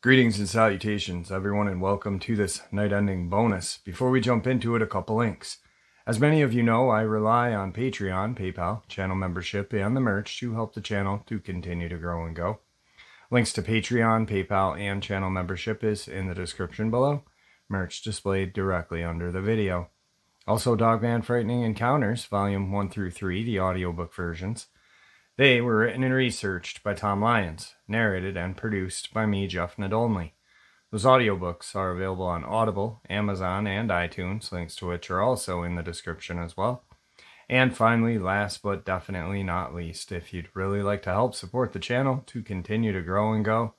Greetings and salutations, everyone, and welcome to this night-ending bonus. Before we jump into it, a couple links. As many of you know, I rely on Patreon, PayPal, channel membership, and the merch to help the channel to continue to grow and go. Links to Patreon, PayPal, and channel membership is in the description below. Merch displayed directly under the video. Also, Dogman Frightening Encounters, Volume 1 through 3, the audiobook versions. They were written and researched by Tom Lyons, narrated and produced by me, Jeff Nadolny. Those audiobooks are available on Audible, Amazon, and iTunes, links to which are also in the description as well. And finally, last but definitely not least, if you'd really like to help support the channel to continue to grow and go,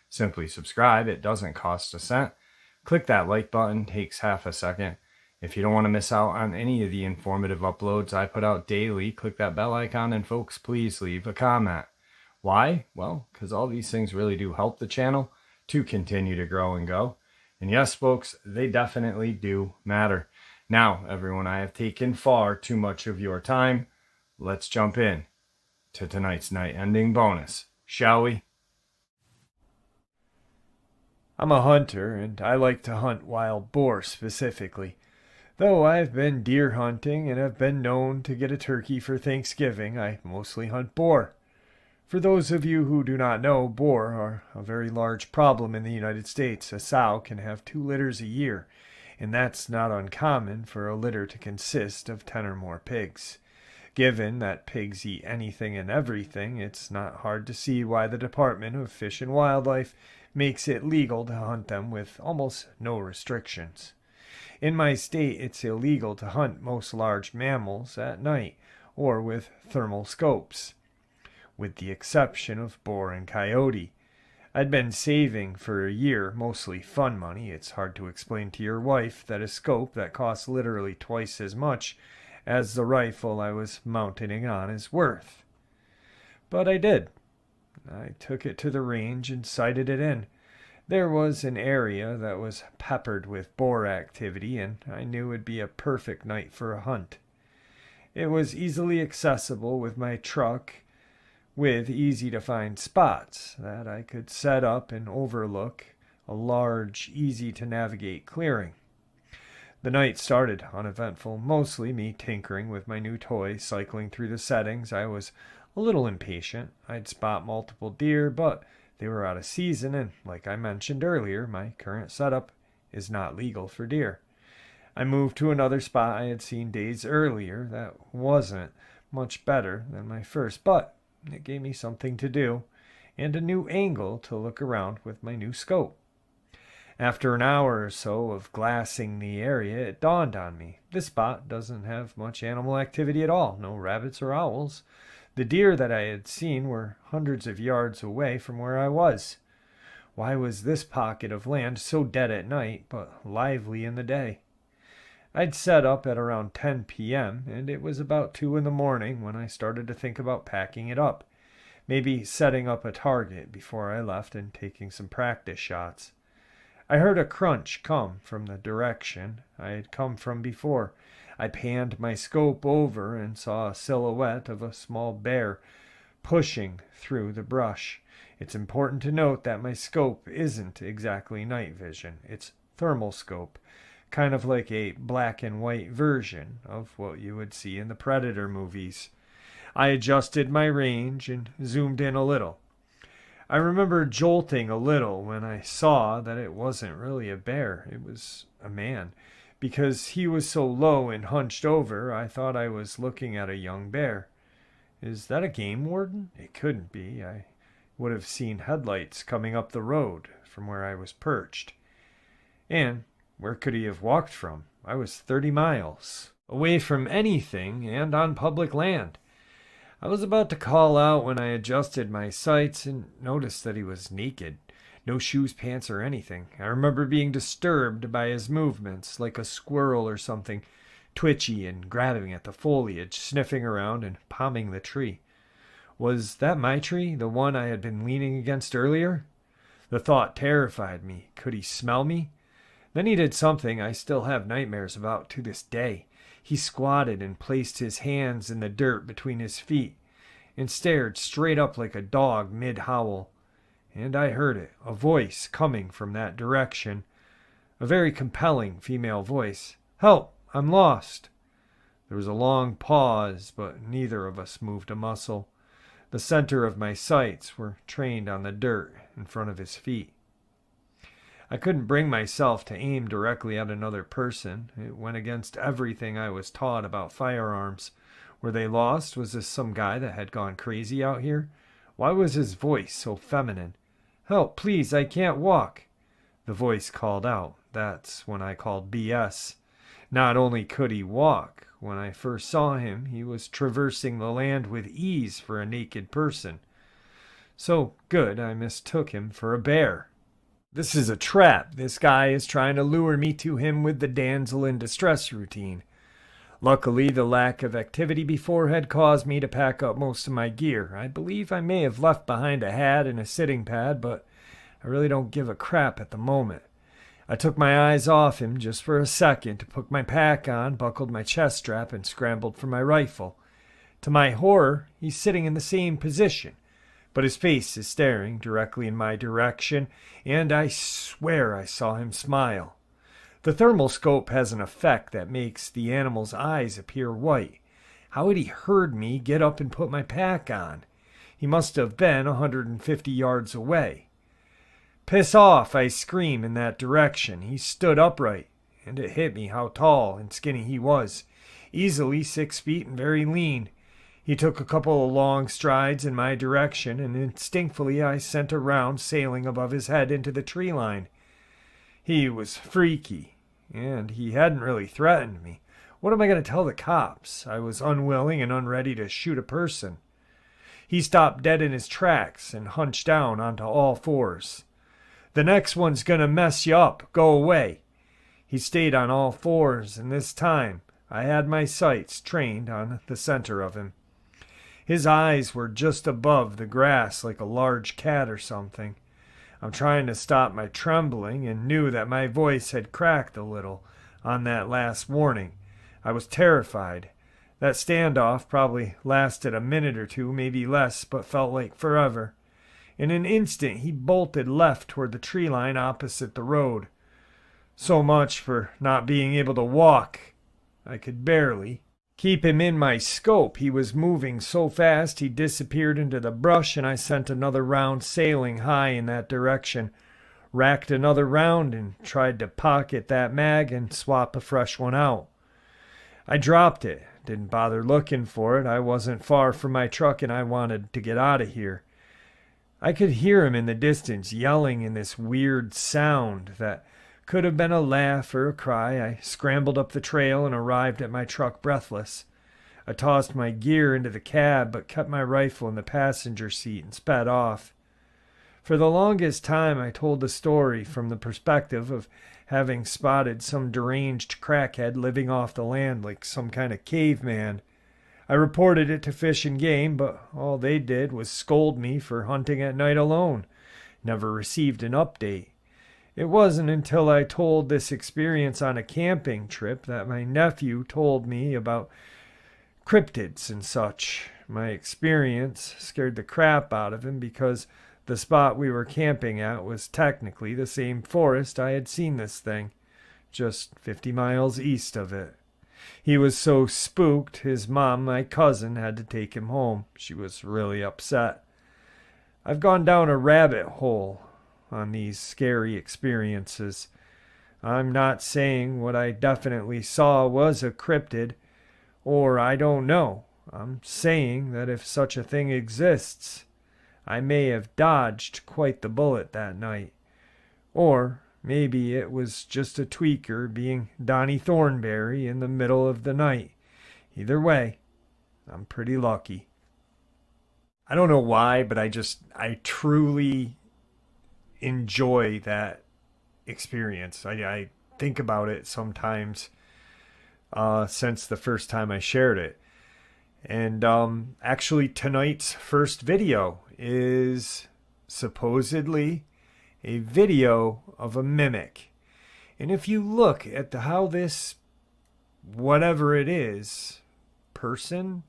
simply subscribe. It doesn't cost a cent. Click that like button, takes half a second. If you don't want to miss out on any of the informative uploads I put out daily, click that bell icon, and folks, please leave a comment. Why? Well, because all these things really do help the channel to continue to grow and go. And yes, folks, they definitely do matter. Now, everyone, I have taken far too much of your time. Let's jump in to tonight's night-ending bonus, shall we? I'm a hunter, and I like to hunt wild boar specifically. Though I've been deer hunting and have been known to get a turkey for Thanksgiving, I mostly hunt boar. For those of you who do not know, boar are a very large problem in the United States. A sow can have 2 litters a year, and that's not uncommon for a litter to consist of 10 or more pigs. Given that pigs eat anything and everything, it's not hard to see why the Department of Fish and Wildlife makes it legal to hunt them with almost no restrictions. In my state, it's illegal to hunt most large mammals at night or with thermal scopes, with the exception of boar and coyote. I'd been saving for a year, mostly fun money. It's hard to explain to your wife that a scope that costs literally twice as much as the rifle I was mounting on is worth. But I did. I took it to the range and sighted it in. There was an area that was peppered with boar activity, and I knew it'd be a perfect night for a hunt. It was easily accessible with my truck, with easy-to-find spots that I could set up and overlook a large, easy-to-navigate clearing. The night started uneventful, mostly me tinkering with my new toy, cycling through the settings. I was a little impatient. I'd spot multiple deer, but they were out of season, and like I mentioned earlier, my current setup is not legal for deer. I moved to another spot I had seen days earlier that wasn't much better than my first, but it gave me something to do and a new angle to look around with my new scope. After an hour or so of glassing the area, it dawned on me. This spot doesn't have much animal activity at all, no rabbits or owls. The deer that I had seen were hundreds of yards away from where I was. Why was this pocket of land so dead at night, but lively in the day? I'd set up at around 10 p.m., and it was about 2 in the morning when I started to think about packing it up. Maybe setting up a target before I left and taking some practice shots. I heard a crunch come from the direction I had come from before. I panned my scope over and saw a silhouette of a small bear pushing through the brush. It's important to note that my scope isn't exactly night vision. It's thermal scope, kind of like a black and white version of what you would see in the Predator movies. I adjusted my range and zoomed in a little. I remember jolting a little when I saw that it wasn't really a bear. It was a man. Because he was so low and hunched over, I thought I was looking at a young bear. Is that a game warden? It couldn't be. I would have seen headlights coming up the road from where I was perched. And where could he have walked from? I was 30 miles away from anything and on public land. I was about to call out when I adjusted my sights and noticed that he was naked. No shoes, pants, or anything. I remember being disturbed by his movements, like a squirrel or something, twitchy and grabbing at the foliage, sniffing around and palming the tree. Was that my tree, the one I had been leaning against earlier? The thought terrified me. Could he smell me? Then he did something I still have nightmares about to this day. He squatted and placed his hands in the dirt between his feet and stared straight up like a dog mid-howl. And I heard it, a voice coming from that direction. A very compelling female voice. "Help! I'm lost!" There was a long pause, but neither of us moved a muscle. The center of my sights were trained on the dirt in front of his feet. I couldn't bring myself to aim directly at another person. It went against everything I was taught about firearms. Were they lost? Was this some guy that had gone crazy out here? Why was his voice so feminine? "Help, please, I can't walk." The voice called out. That's when I called BS. Not only could he walk, when I first saw him, he was traversing the land with ease for a naked person. So good, I mistook him for a bear. This is a trap. This guy is trying to lure me to him with the damsel in distress routine. Luckily, the lack of activity before had caused me to pack up most of my gear. I believe I may have left behind a hat and a sitting pad, but I really don't give a crap at the moment. I took my eyes off him just for a second to put my pack on, buckled my chest strap, and scrambled for my rifle. To my horror, he's sitting in the same position, but his face is staring directly in my direction, and I swear I saw him smile. The thermal scope has an effect that makes the animal's eyes appear white. How had he heard me get up and put my pack on? He must have been 150 yards away. "Piss off!" I scream in that direction. He stood upright, and it hit me how tall and skinny he was. Easily 6 feet and very lean. He took a couple of long strides in my direction, and instinctively I sent a round sailing above his head into the tree line. He was freaky, and he hadn't really threatened me. What am I going to tell the cops? I was unwilling and unready to shoot a person. He stopped dead in his tracks and hunched down onto all fours. "The next one's going to mess you up. Go away." He stayed on all fours, and this time I had my sights trained on the center of him. His eyes were just above the grass like a large cat or something. I'm trying to stop my trembling and knew that my voice had cracked a little on that last warning. I was terrified. That standoff probably lasted a minute or two, maybe less, but felt like forever. In an instant, he bolted left toward the tree line opposite the road. So much for not being able to walk. I could barely keep him in my scope. He was moving so fast he disappeared into the brush, and I sent another round sailing high in that direction, racked another round, and tried to pocket that mag and swap a fresh one out. I dropped it, didn't bother looking for it. I wasn't far from my truck, and I wanted to get out of here. I could hear him in the distance yelling in this weird sound that could have been a laugh or a cry. I scrambled up the trail and arrived at my truck breathless. I tossed my gear into the cab, but kept my rifle in the passenger seat and sped off. For the longest time I told the story from the perspective of having spotted some deranged crackhead living off the land like some kind of caveman. I reported it to Fish and Game, but all they did was scold me for hunting at night alone. Never received an update. It wasn't until I told this experience on a camping trip that my nephew told me about cryptids and such. My experience scared the crap out of him because the spot we were camping at was technically the same forest I had seen this thing, just 50 miles east of it. He was so spooked, his mom, my cousin, had to take him home. She was really upset. I've gone down a rabbit hole on these scary experiences. I'm not saying what I definitely saw was a cryptid, or I don't know. I'm saying that if such a thing exists, I may have dodged quite the bullet that night. Or maybe it was just a tweaker being Donnie Thornberry in the middle of the night. Either way, I'm pretty lucky. I don't know why, but I truly enjoy that experience. I think about it sometimes since the first time I shared it. And actually tonight's first video is supposedly a video of a mimic. And if you look at how this, whatever it is, person,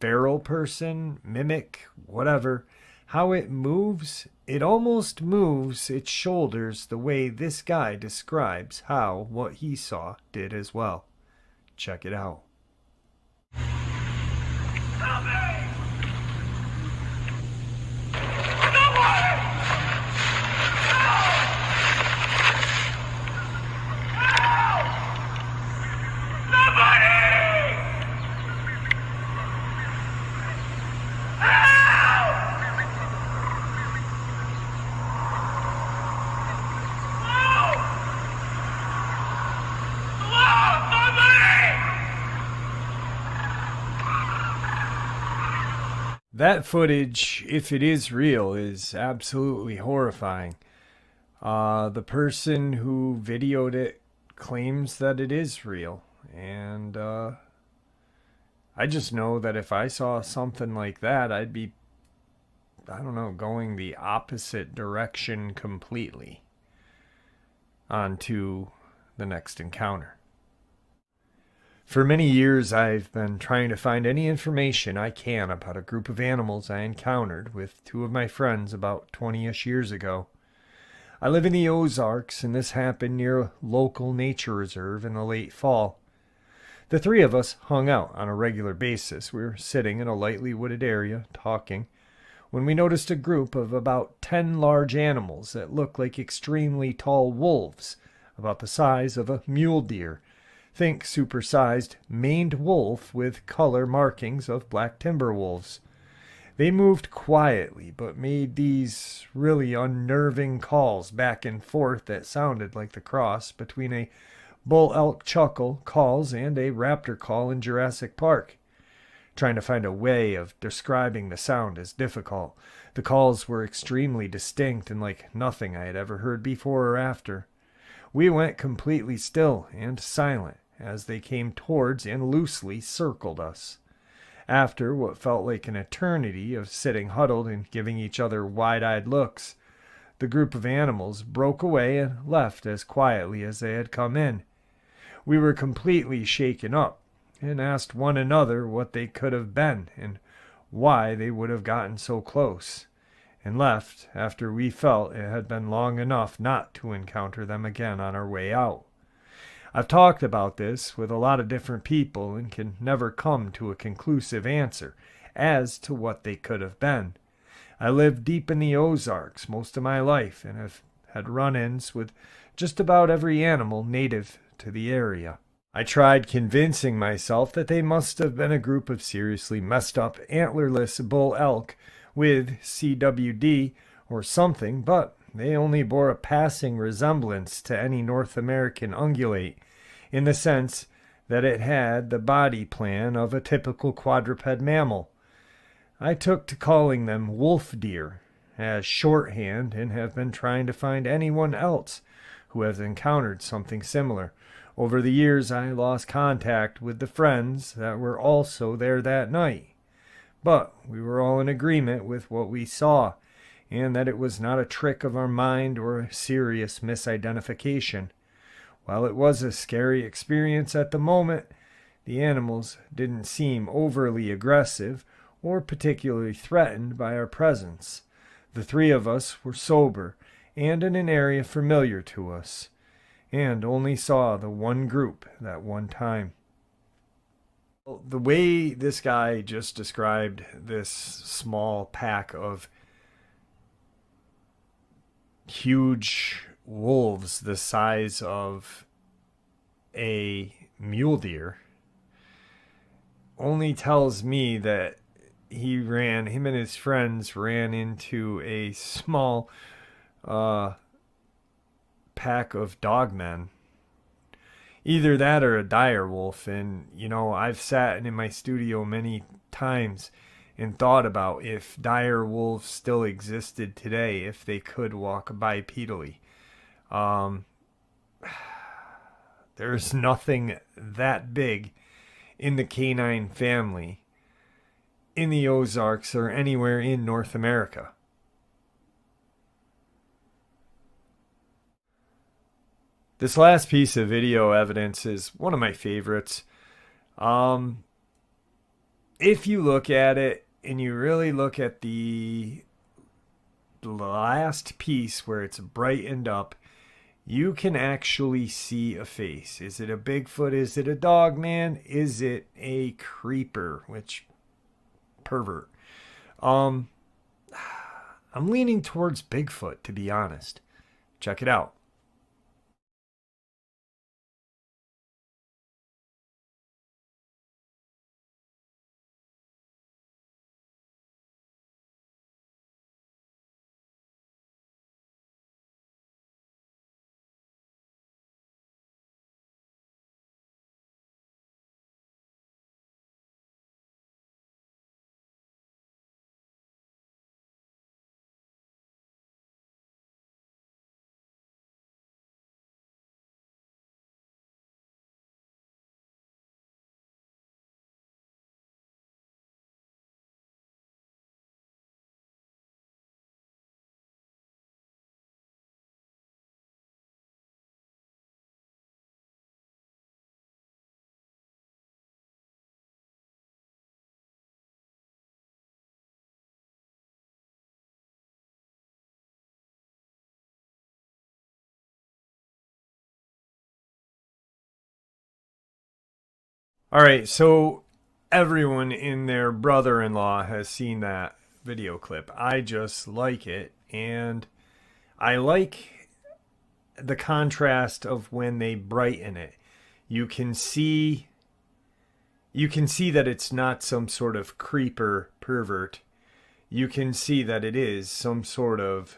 feral person, mimic, whatever, how it moves, it almost moves its shoulders the way this guy describes how what he saw did as well. Check it out. That footage, if it is real, is absolutely horrifying. The person who videoed it claims that it is real. And I just know that if I saw something like that, I'd be, I don't know, going the opposite direction completely onto the next encounter. For many years, I've been trying to find any information I can about a group of animals I encountered with two of my friends about 20-ish years ago. I live in the Ozarks, and this happened near a local nature reserve in the late fall. The three of us hung out on a regular basis. We were sitting in a lightly wooded area, talking, when we noticed a group of about 10 large animals that looked like extremely tall wolves, about the size of a mule deer. Think supersized maned wolf with color markings of black timber wolves. They moved quietly, but made these really unnerving calls back and forth that sounded like the cross between a bull elk chuckle calls and a raptor call in Jurassic Park. Trying to find a way of describing the sound is difficult. The calls were extremely distinct and like nothing I had ever heard before or after. We went completely still and silent as they came towards and loosely circled us. After what felt like an eternity of sitting huddled and giving each other wide-eyed looks, the group of animals broke away and left as quietly as they had come in. We were completely shaken up and asked one another what they could have been and why they would have gotten so close, and left after we felt it had been long enough not to encounter them again on our way out. I've talked about this with a lot of different people and can never come to a conclusive answer as to what they could have been. I lived deep in the Ozarks most of my life and have had run-ins with just about every animal native to the area. I tried convincing myself that they must have been a group of seriously messed up antlerless bull elk with CWD or something, but they only bore a passing resemblance to any North American ungulate, in the sense that it had the body plan of a typical quadruped mammal. I took to calling them wolf deer as shorthand and have been trying to find anyone else who has encountered something similar. Over the years, I lost contact with the friends that were also there that night, but we were all in agreement with what we saw, and that it was not a trick of our mind or a serious misidentification. While it was a scary experience at the moment, the animals didn't seem overly aggressive or particularly threatened by our presence. The three of us were sober and in an area familiar to us, and only saw the one group that one time. The way this guy just described this small pack of huge wolves the size of a mule deer only tells me that him and his friends ran into a small pack of dogmen. Either that or a dire wolf. And, you know, I've sat in my studio many times and thought about if dire wolves still existed today, if they could walk bipedally. There's nothing that big in the canine family in the Ozarks or anywhere in North America. This last piece of video evidence is one of my favorites. If you look at it and you really look at the last piece where it's brightened up, you can actually see a face. Is it a Bigfoot? Is it a Dogman? Is it a creeper? Which pervert? I'm leaning towards Bigfoot, to be honest. Check it out. All right, so everyone in their brother-in-law has seen that video clip. I just like it, and I like the contrast of when they brighten it. You can see that it's not some sort of creeper pervert. You can see that it is some sort of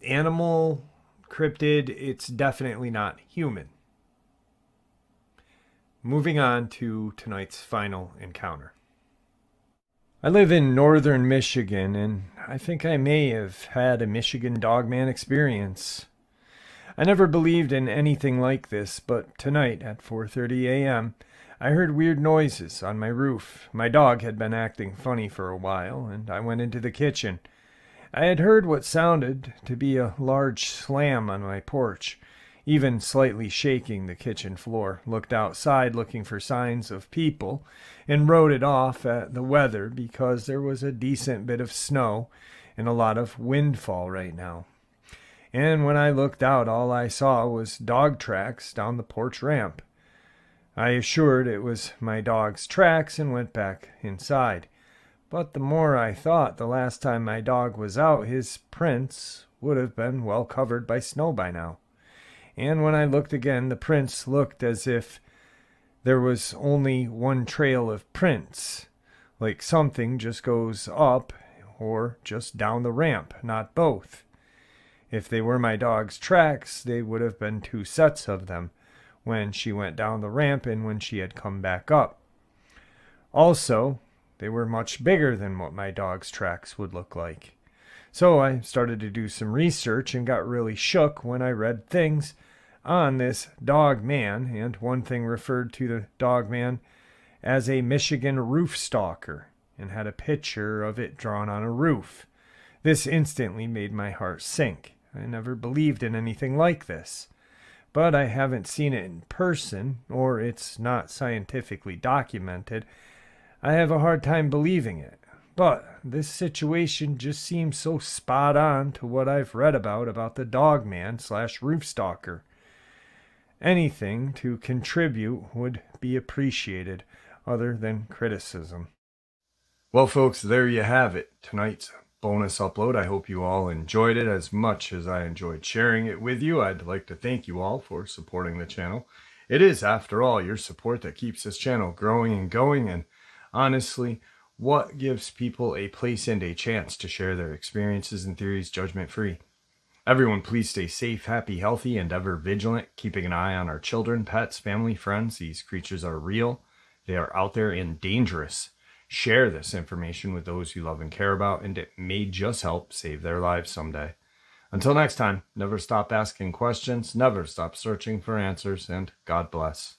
animal, cryptid. It's definitely not human. Moving on to tonight's final encounter. I live in northern Michigan, and I think I may have had a Michigan Dogman experience. I never believed in anything like this, but tonight at 4:30 a.m., I heard weird noises on my roof. My dog had been acting funny for a while, and I went into the kitchen. I had heard what sounded to be a large slam on my porch, even slightly shaking the kitchen floor, looked outside looking for signs of people, and wrote it off at the weather because there was a decent bit of snow and a lot of windfall right now. And when I looked out, all I saw was dog tracks down the porch ramp. I assured it was my dog's tracks and went back inside. But the more I thought, the last time my dog was out, his prints would have been well covered by snow by now. And when I looked again, the prints looked as if there was only one trail of prints, like something just goes up or just down the ramp, not both. If they were my dog's tracks, they would have been two sets of them, when she went down the ramp and when she had come back up. Also, they were much bigger than what my dog's tracks would look like. So I started to do some research and got really shook when I read things on this Dogman, and one thing referred to the Dogman as a Michigan roof stalker and had a picture of it drawn on a roof. This instantly made my heart sink. I never believed in anything like this, but I haven't seen it in person, or it's not scientifically documented. I have a hard time believing it. But this situation just seems so spot on to what I've read about the Dogman/roof stalker. Anything to contribute would be appreciated, other than criticism. Well, folks, there you have it. Tonight's bonus upload. I hope you all enjoyed it as much as I enjoyed sharing it with you. I'd like to thank you all for supporting the channel. It is, after all, your support that keeps this channel growing and going, and honestly, what gives people a place and a chance to share their experiences and theories judgment-free. Everyone, please stay safe, happy, healthy, and ever vigilant, keeping an eye on our children, pets, family, friends. These creatures are real. They are out there and dangerous. Share this information with those you love and care about, and it may just help save their lives someday. Until next time, never stop asking questions, never stop searching for answers, and God bless.